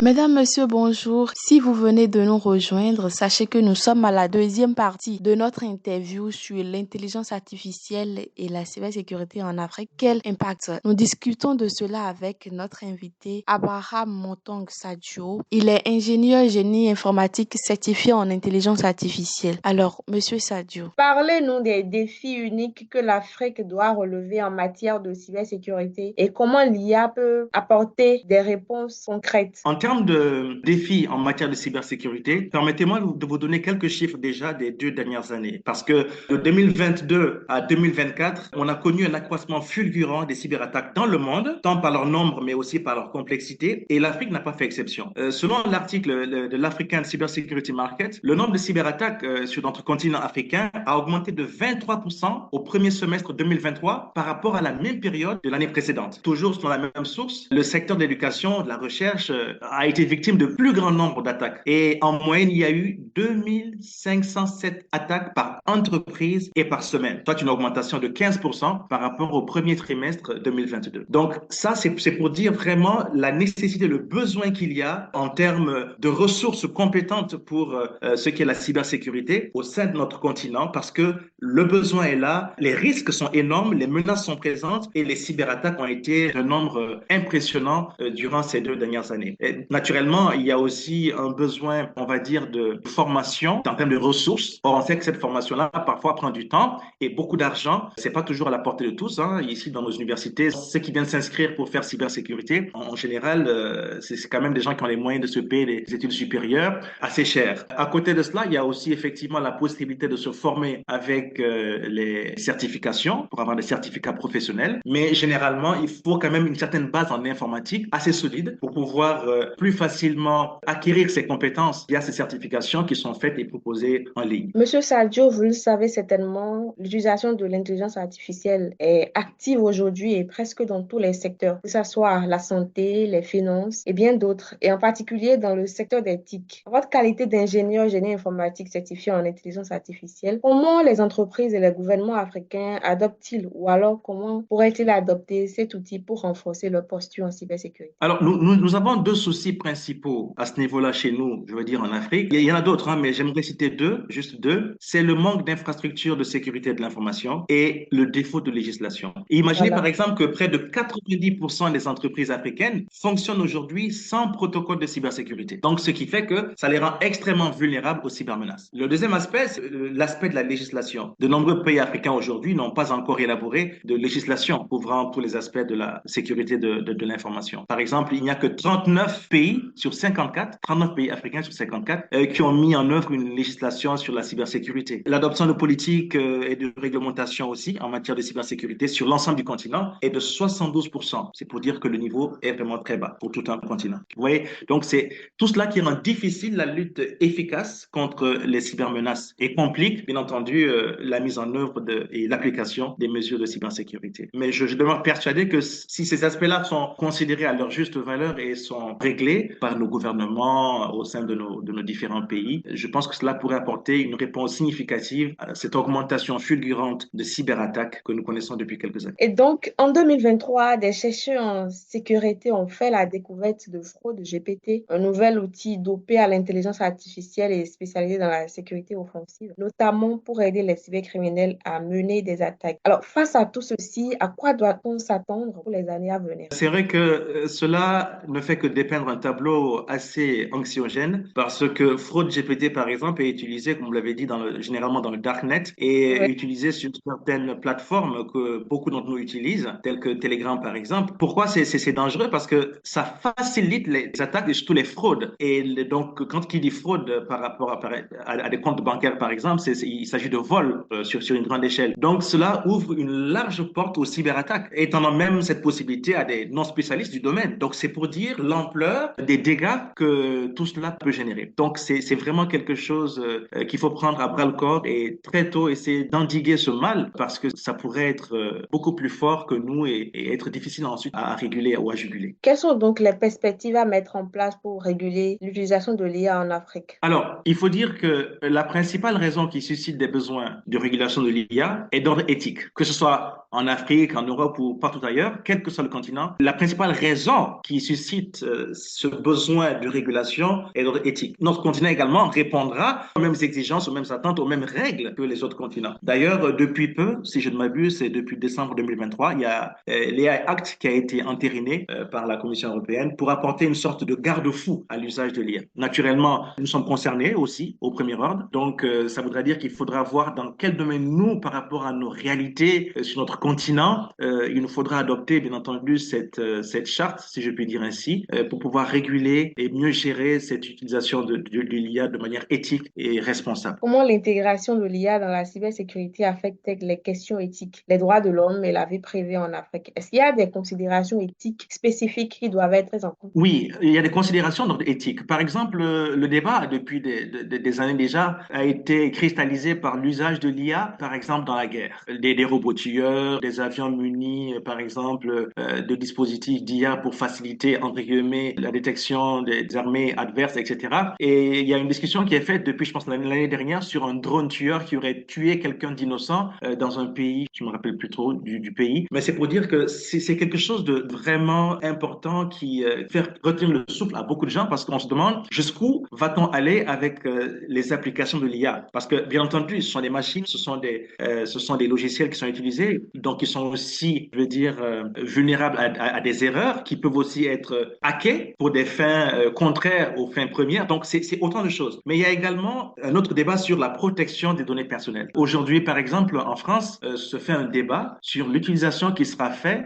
Mesdames, Messieurs, bonjour. Si vous venez de nous rejoindre, sachez que nous sommes à la deuxième partie de notre interview sur l'intelligence artificielle et la cybersécurité en Afrique. Quel impact? Nous discutons de cela avec notre invité, Abraham Montong Sadio. Il est ingénieur génie informatique certifié en intelligence artificielle. Alors, Monsieur Sadio. Parlez-nous des défis uniques que l'Afrique doit relever en matière de cybersécurité et comment l'IA peut apporter des réponses concrètes. En termes de défis en matière de cybersécurité, permettez-moi de vous donner quelques chiffres déjà des 2 dernières années. Parce que de 2022 à 2024, on a connu un accroissement fulgurant des cyberattaques dans le monde, tant par leur nombre, mais aussi par leur complexité. Et l'Afrique n'a pas fait exception. Selon l'article de l'African Cyber Security Market, le nombre de cyberattaques sur notre continent africain a augmenté de 23% au premier semestre 2023 par rapport à la même période de l'année précédente. Toujours selon la même source, le secteur de l'éducation, de la recherche, a été victime de plus grand nombre d'attaques. Et en moyenne, il y a eu 2507 attaques par entreprise et par semaine, soit une augmentation de 15% par rapport au premier trimestre 2022. Donc ça, c'est pour dire vraiment la nécessité, le besoin qu'il y a en termes de ressources compétentes pour ce qui est la cybersécurité au sein de notre continent, parce que le besoin est là, les risques sont énormes, les menaces sont présentes et les cyberattaques ont été d'un nombre impressionnant durant ces 2 dernières années. Et naturellement, il y a aussi un besoin, on va dire, de formation en termes de ressources. Or, on sait que cette formation-là, parfois, prend du temps et beaucoup d'argent. C'est pas toujours à la portée de tous, hein. Ici, dans nos universités, ceux qui viennent s'inscrire pour faire cybersécurité, en général, c'est quand même des gens qui ont les moyens de se payer des études supérieures assez chères. À côté de cela, il y a aussi effectivement la possibilité de se former avec les certifications pour avoir des certificats professionnels. Mais généralement, il faut quand même une certaine base en informatique assez solide pour pouvoir plus facilement acquérir ces compétences via ces certifications qui sont faites et proposées en ligne. Monsieur Sadio, vous le savez certainement, l'utilisation de l'intelligence artificielle est active aujourd'hui et presque dans tous les secteurs, que ce soit la santé, les finances et bien d'autres, et en particulier dans le secteur des TIC. En votre qualité d'ingénieur génie informatique certifié en intelligence artificielle, comment les entreprises et les gouvernements africains adoptent-ils ou alors comment pourraient-ils adopter cet outil pour renforcer leur posture en cybersécurité? Alors, nous avons deux soucis principaux à ce niveau-là chez nous, je veux dire en Afrique. Il y en a d'autres, hein, mais j'aimerais citer deux, juste deux. C'est le manque d'infrastructures de sécurité de l'information et le défaut de législation. Et imaginez par Voilà. exemple que près de 90% des entreprises africaines fonctionnent aujourd'hui sans protocole de cybersécurité. Donc, ce qui fait que ça les rend extrêmement vulnérables aux cybermenaces. Le deuxième aspect, c'est l'aspect de la législation. De nombreux pays africains aujourd'hui n'ont pas encore élaboré de législation couvrant tous les aspects de la sécurité de l'information. Par exemple, il n'y a que 39 pays sur 54, 39 pays africains sur 54, qui ont mis en œuvre une législation sur la cybersécurité. L'adoption de politiques et de réglementations aussi en matière de cybersécurité sur l'ensemble du continent est de 72%. C'est pour dire que le niveau est vraiment très bas pour tout un continent. Vous voyez? Donc, c'est tout cela qui rend difficile la lutte efficace contre les cybermenaces et complique, bien entendu, la mise en œuvre et l'application des mesures de cybersécurité. Mais je demeure persuadé que si ces aspects-là sont considérés à leur juste valeur et sont réglés par nos gouvernements au sein de nos différents pays, je pense que cela pourrait apporter une réponse significative à cette augmentation fulgurante de cyberattaques que nous connaissons depuis quelques années. Et donc, en 2023, des chercheurs en sécurité ont fait la découverte de Fraude GPT, un nouvel outil dopé à l'intelligence artificielle et spécialisé dans la sécurité offensive, notamment pour aider les cybercriminels à mener des attaques. Alors, face à tout ceci, à quoi doit-on s'attendre pour les années à venir? C'est vrai que cela ne fait que dépeindre un tableau assez anxiogène parce que Fraude GPT, par exemple, est utilisé, comme vous l'avez dit, généralement dans le darknet et Oui. utilisé sur certaines plateformes que beaucoup d'entre nous utilisent, telles que Telegram, par exemple. Pourquoi c'est dangereux? Parce que ça facilite les attaques et surtout les fraudes. Et donc, quand il dit fraude par rapport à des comptes bancaires, par exemple, il s'agit de vol sur une grande échelle. Donc, cela ouvre une large porte aux cyberattaques, étendant même cette possibilité à des non spécialistes du domaine. Donc, c'est pour dire l'ampleur des dégâts que tout cela peut générer. Donc, c'est vraiment quelque chose qu'il faut prendre à bras le corps et très tôt essayer d'endiguer ce mal parce que ça pourrait être beaucoup plus fort que nous et être difficile ensuite à réguler ou à juguler. Quelles sont donc les perspectives à mettre en place pour réguler l'utilisation de l'IA en Afrique? Alors, il faut dire que la principale raison qui suscite des besoins de régulation de l'IA est d'ordre éthique, que ce soit en Afrique, en Europe ou partout ailleurs, quel que soit le continent, la principale raison qui suscite ce besoin de régulation est l'ordre éthique. Notre continent également répondra aux mêmes exigences, aux mêmes attentes, aux mêmes règles que les autres continents. D'ailleurs, depuis peu, si je ne m'abuse, c'est depuis décembre 2023, il y a l'AI Act qui a été entériné par la Commission européenne pour apporter une sorte de garde-fou à l'usage de l'IA. Naturellement, nous sommes concernés aussi au premier ordre, donc ça voudra dire qu'il faudra voir dans quel domaine nous, par rapport à nos réalités sur notre continent, il nous faudra adopter, bien entendu, cette charte, si je puis dire ainsi, pour pouvoir réguler et mieux gérer cette utilisation de l'IA de manière éthique et responsable. Comment l'intégration de l'IA dans la cybersécurité affecte les questions éthiques, les droits de l'homme et la vie privée en Afrique? Est-ce qu'il y a des considérations éthiques spécifiques qui doivent être prises en compte? Oui, il y a des considérations d'ordre éthique. Par exemple, le débat, depuis des années déjà, a été cristallisé par l'usage de l'IA, par exemple, dans la guerre. Des robots tueurs, des avions munis, par exemple, de dispositifs d'IA pour faciliter, entre guillemets, la détection des armées adverses, etc. Et il y a une discussion qui est faite depuis, je pense, l'année dernière sur un drone tueur qui aurait tué quelqu'un d'innocent dans un pays, je me rappelle plus trop du pays. Mais c'est pour dire que c'est quelque chose de vraiment important qui fait retenir le souffle à beaucoup de gens parce qu'on se demande jusqu'où va-t-on aller avec les applications de l'IA? Parce que, bien entendu, ce sont des machines, ce sont des logiciels qui sont utilisés, donc ils sont aussi, je veux dire, vulnérables à des erreurs qui peuvent aussi être hackés pour des fins contraires aux fins premières. Donc, c'est autant de choses. Mais il y a également un autre débat sur la protection des données personnelles. Aujourd'hui, par exemple, en France, se fait un débat sur l'utilisation qui sera faite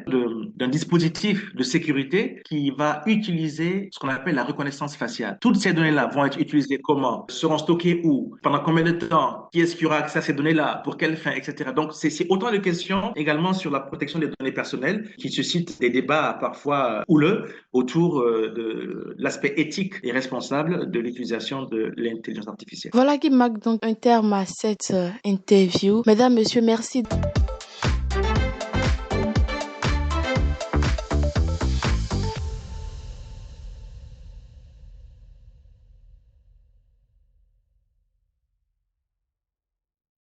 d'un dispositif de sécurité qui va utiliser ce qu'on appelle la reconnaissance faciale. Toutes ces données-là vont être utilisées comment? Seront stockées où? Pendant combien de temps? Qui est-ce qui aura accès à ces données-là? Pour quelle fin? Etc. Donc, c'est autant de questions également sur la protection des données personnelles qui suscitent des débats parfois houleux autour de l'aspect éthique et responsable de l'utilisation de l'intelligence artificielle. Voilà qui marque donc un terme à cette interview. Mesdames, Messieurs, merci.